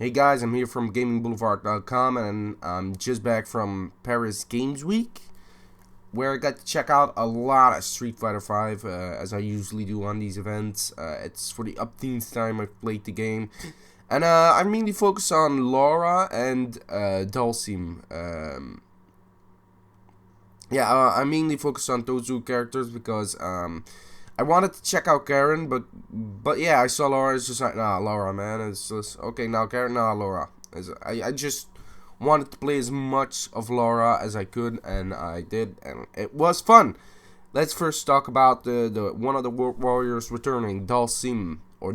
Hey guys, I'm here from GamingBoulevard.com and I'm just back from Paris Games Week, where I got to check out a lot of Street Fighter V, as I usually do on these events. It's for the upteenth time I've played the game, and I mainly focus on Laura and Dhalsim. I mainly focus on those two characters because I wanted to check out Karen, but yeah, I saw Laura. It's just like, nah, Laura, man. It's just okay now, Karen, nah, Laura. I just wanted to play as much of Laura as I could, and I did, and it was fun. Let's first talk about the one of the warriors returning, Dhalsim or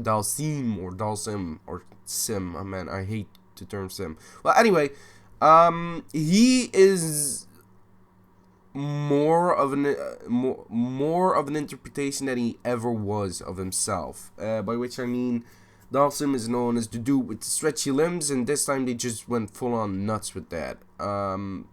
Sim. Oh, man, I hate the term Sim. Well, anyway, he is more of an interpretation than he ever was of himself. By which I mean, Dhalsim is known as the dude with the stretchy limbs, and this time they just went full on nuts with that. I'm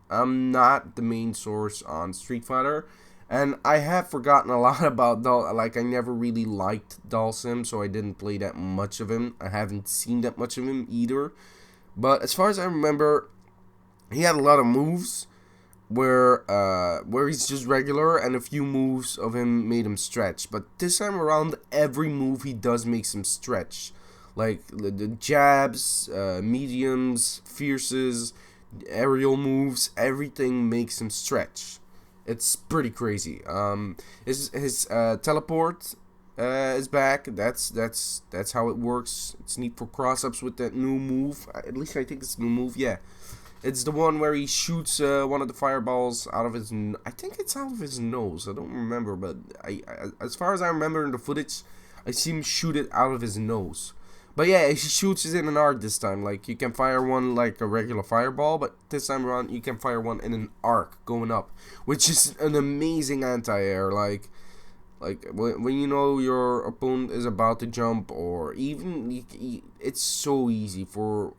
not the main source on Street Fighter, and I have forgotten a lot about I never really liked Dhalsim, so I didn't play that much of him. I haven't seen that much of him either. But as far as I remember, he had a lot of moves where he's just regular, and a few moves of him made him stretch. But this time around, every move he does makes him stretch, like the jabs, mediums, fierces, aerial moves. Everything makes him stretch. It's pretty crazy. His teleport is back. That's how it works. It's neat for cross ups with that new move. At least I think it's a new move. Yeah. It's the one where he shoots one of the fireballs out of his. I think it's out of his nose. I don't remember, but as far as I remember in the footage, I see him shoot it out of his nose. But yeah, he shoots it in an arc this time. Like, you can fire one like a regular fireball, but this time around you can fire one in an arc going up, which is an amazing anti-air. Like when you know your opponent is about to jump, or even it's so easy for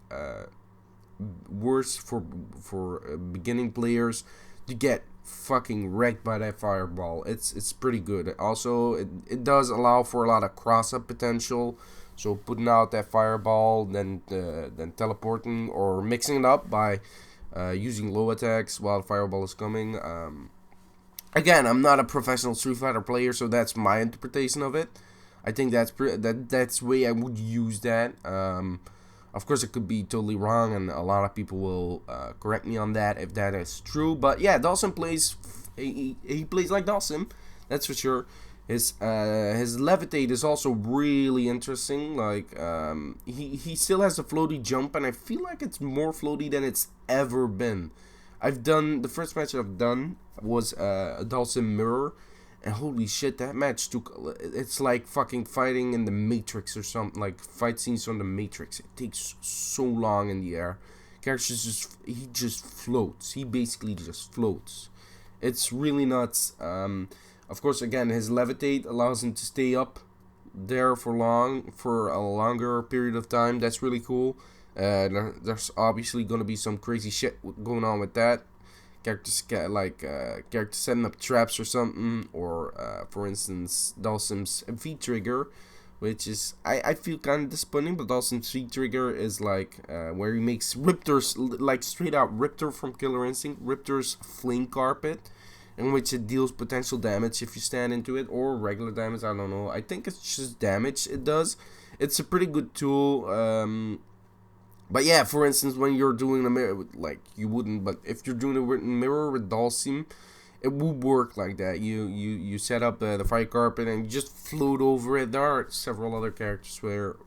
worse for beginning players to get fucking wrecked by that fireball. It's pretty good. Also, it does allow for a lot of cross up potential. So putting out that fireball, then teleporting or mixing it up by using low attacks while the fireball is coming. Again, I'm not a professional Street Fighter player, so that's my interpretation of it. I think that's that's the way I would use that. Of course, it could be totally wrong, and a lot of people will correct me on that if that is true. But yeah, Dhalsim plays. He plays like Dhalsim, that's for sure. His levitate is also really interesting. Like, he still has a floaty jump, and I feel like it's more floaty than it's ever been. I've done the first match I've done was a Dhalsim mirror. And holy shit, that match took. It's like fucking fighting in the Matrix or something. Like fight scenes from the Matrix. It takes so long in the air. He just floats. He basically just floats. It's really nuts. Of course, again, his levitate allows him to stay up there for a longer period of time. That's really cool. There's obviously gonna be some crazy shit going on with that. Characters setting up traps or something, or for instance Dhalsim's V trigger, which is I feel kind of disappointing, but Dhalsim's V trigger is like where he makes Riptor's, like straight out Riptor from Killer Instinct, Riptor's flame carpet, in which it deals potential damage if you stand into it, or regular damage. I don't know. I think it's just damage it does. It's a pretty good tool. But yeah, for instance, when you're doing a mirror, like you wouldn't, but if you're doing a mirror with Dhalsim, it would work like that. You set up the fire carpet and you just float over it. There are several other characters where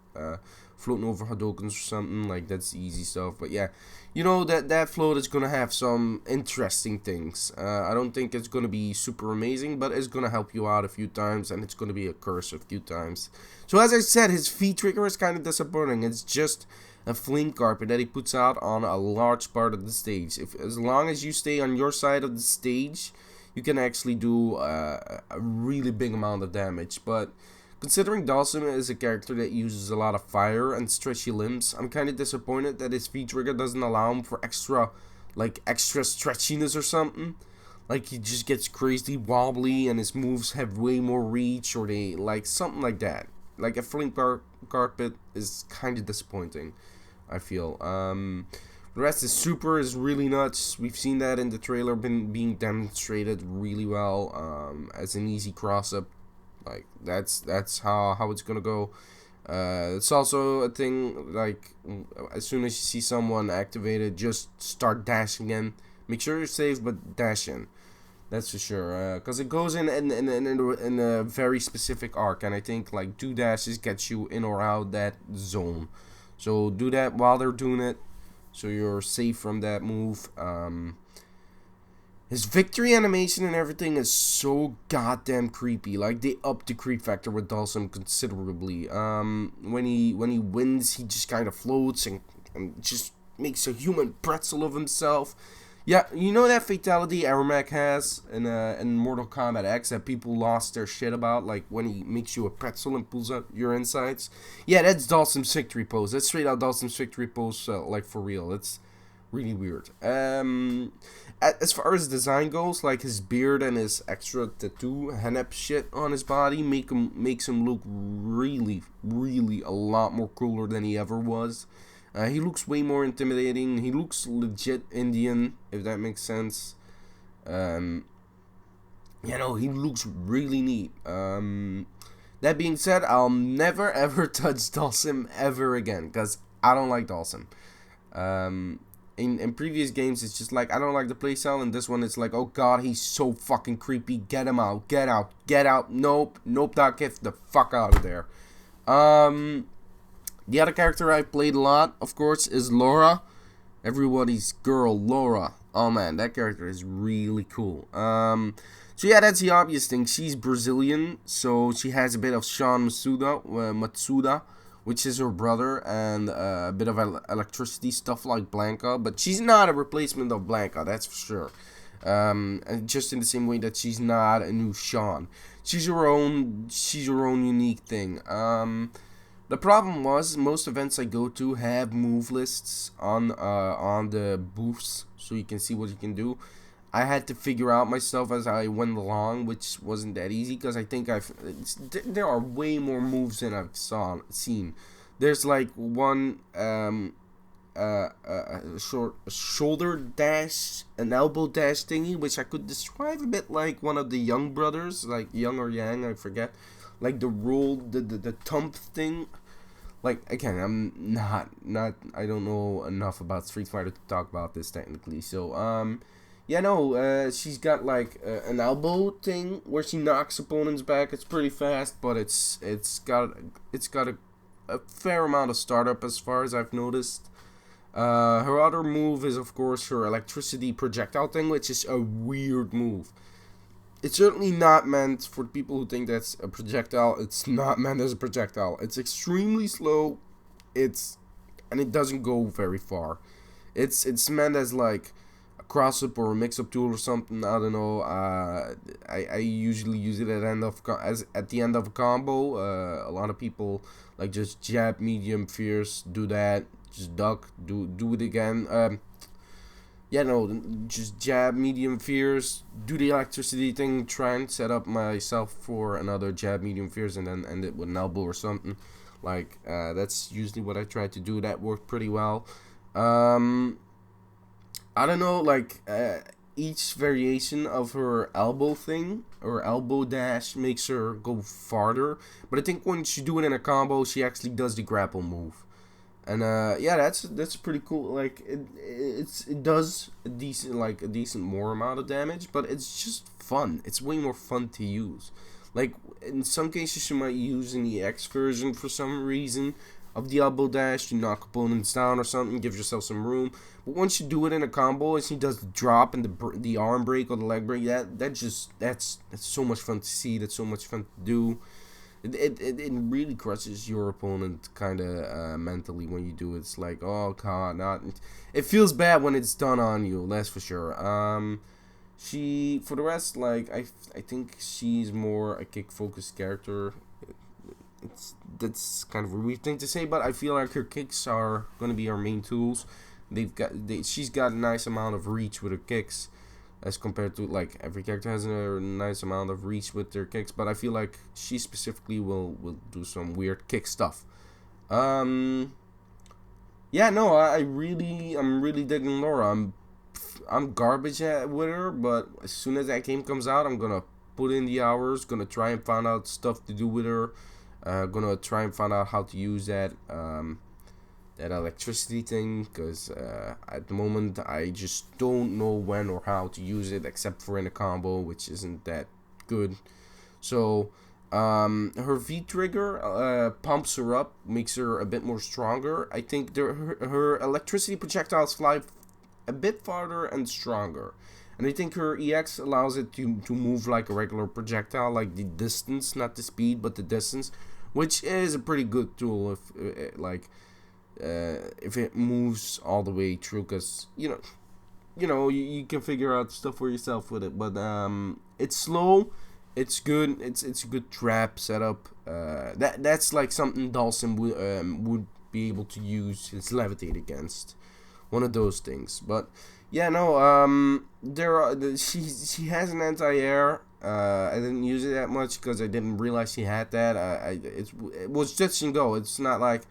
floating over Hadokens or something, like that's easy stuff. But yeah, you know that float is gonna have some interesting things. I don't think it's gonna be super amazing, but it's gonna help you out a few times, and it's gonna be a curse a few times. So as I said, his V trigger is kind of disappointing. It's just a flame carpet that he puts out on a large part of the stage. As long as you stay on your side of the stage, you can actually do a really big amount of damage. But considering Dhalsim is a character that uses a lot of fire and stretchy limbs, I'm kind of disappointed that his V trigger doesn't allow him for extra stretchiness or something. Like, he just gets crazy wobbly and his moves have way more reach, or they like something like that. Like, a flame carpet is kind of disappointing. I feel. The rest is super is really nuts. We've seen that in the trailer being demonstrated really well as an easy cross up. Like that's how it's gonna go. It's also a thing like as soon as you see someone activated, just start dashing in. Make sure you're safe, but dash in. That's for sure. Because it goes in a very specific arc, and I think like do dashes gets you in or out that zone. So do that while they're doing it, so you're safe from that move. His victory animation and everything is so goddamn creepy. Like they upped the creep factor with Dhalsim considerably. When he wins, he just kind of floats and just makes a human pretzel of himself. Yeah, you know that fatality Ermac has in Mortal Kombat X that people lost their shit about, like when he makes you a pretzel and pulls out your insides. Yeah, that's Dhalsim's victory pose. That's straight out Dhalsim's victory pose, like for real. It's really weird. As far as design goes, like his beard and his extra tattoo henep shit on his body makes him look really, really a lot more cooler than he ever was. He looks way more intimidating. He looks legit Indian, if that makes sense. He looks really neat. That being said, I'll never ever touch Dhalsim ever again, because I don't like Dhalsim. In previous games, it's just like, I don't like the playstyle, and this one, it's like, oh god, he's so fucking creepy, get him out, get out, nope, Doc, get the fuck out of there. The other character I played a lot, of course, is Laura. Everybody's girl, Laura. Oh man, that character is really cool. So yeah, that's the obvious thing. She's Brazilian, so she has a bit of Sean Matsuda, which is her brother, and a bit of electricity stuff like Blanca. But she's not a replacement of Blanca, that's for sure. And just in the same way that she's not a new Sean. She's her own unique thing. The problem was, most events I go to have move lists on the booths, so you can see what you can do. I had to figure out myself as I went along, which wasn't that easy, because I think there are way more moves than I've seen. There's like one shoulder dash, an elbow dash thingy, which I could describe a bit like one of the Young brothers, like Young or Yang, I forget. Like the roll, the thump thing. Like, again, I'm not, I don't know enough about Street Fighter to talk about this technically. So, she's got like an elbow thing where she knocks opponents back. It's pretty fast, but it's got a fair amount of startup as far as I've noticed. Her other move is, of course, her electricity projectile thing, which is a weird move. It's certainly not meant for people who think that's a projectile. It's not meant as a projectile. It's extremely slow. And it doesn't go very far. It's meant as like a cross up or a mix up tool or something. I don't know. I usually use it at the end of a combo. A lot of people like just jab, medium, fierce, do that. Just duck, do it again. Just jab, medium, fierce, do the electricity thing, try and set up myself for another jab, medium, fierce, and then end it with an elbow or something. Like, that's usually what I try to do. That worked pretty well. I don't know, like, each variation of her elbow thing, or elbow dash, makes her go farther. But I think when she do it in a combo, she actually does the grapple move. And that's pretty cool. Like it does a decent more amount of damage, but it's just fun. It's way more fun to use. Like in some cases you might use in the X version for some reason of the elbow dash to knock opponents down or something, give yourself some room. But once you do it in a combo and she does the drop and the arm break or the leg break, that's so much fun to see. That's so much fun to do. It really crushes your opponent kind of mentally when you do it. It's like, oh god, it feels bad when it's done on you, that's for sure. For the rest, like I think she's more a kick focused character. That's kind of a weird thing to say, but I feel like her kicks are gonna be her main tools. She's got a nice amount of reach with her kicks, as compared to, like, every character has a nice amount of reach with their kicks, but I feel like she specifically will do some weird kick stuff. Yeah, no, I'm really digging Laura. I'm garbage with her, but as soon as that game comes out, I'm gonna put in the hours. Gonna try and find out stuff to do with her. Gonna try and find out how to use that electricity thing, because at the moment I just don't know when or how to use it, except for in a combo, which isn't that good. So her V trigger pumps her up, makes her a bit more stronger. I think her electricity projectiles fly a bit farther and stronger. And I think her EX allows it to move like a regular projectile, like the distance, not the speed, but the distance, which is a pretty good tool if it moves all the way through, because you can figure out stuff for yourself with it. But it's slow, it's good, it's a good trap setup. That's like something Dhalsim would be able to use his levitate against, one of those things. But yeah, no, she has an anti-air. I didn't use it that much because I didn't realize she had that. It was touch and go. It's not like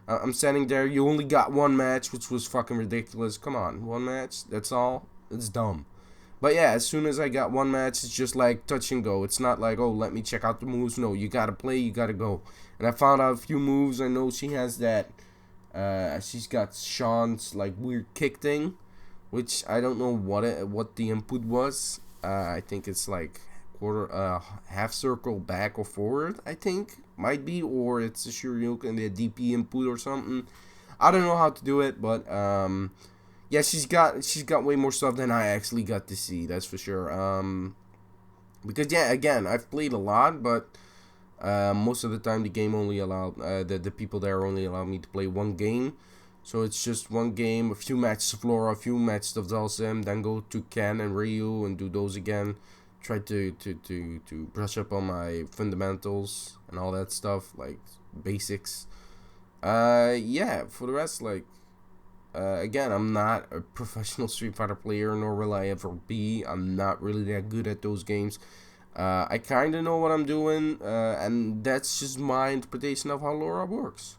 I'm standing there. You only got one match, which was fucking ridiculous. Come on, one match. That's all. It's dumb. But yeah, as soon as I got one match, it's just like touch and go. It's not like, oh, let me check out the moves. No, you gotta play. You gotta go. And I found out a few moves. I know she has that. She's got Sean's like weird kick thing, which I don't know what the input was. I think it's like half circle back or forward. I think might be, or it's a Shoryuken and the DP input or something. I don't know how to do it, but yeah, she's got way more stuff than I actually got to see. That's for sure. Because yeah, again, I've played a lot, but most of the time the game only allowed the people there only allow me to play one game. So it's just one game, a few matches of Laura, a few matches of Dhalsim, then go to Ken and Ryu and do those again. Try to brush up on my fundamentals and all that stuff, like basics. Yeah, for the rest, like, again, I'm not a professional Street Fighter player, nor will I ever be. I'm not really that good at those games. I kind of know what I'm doing, and that's just my interpretation of how Laura works.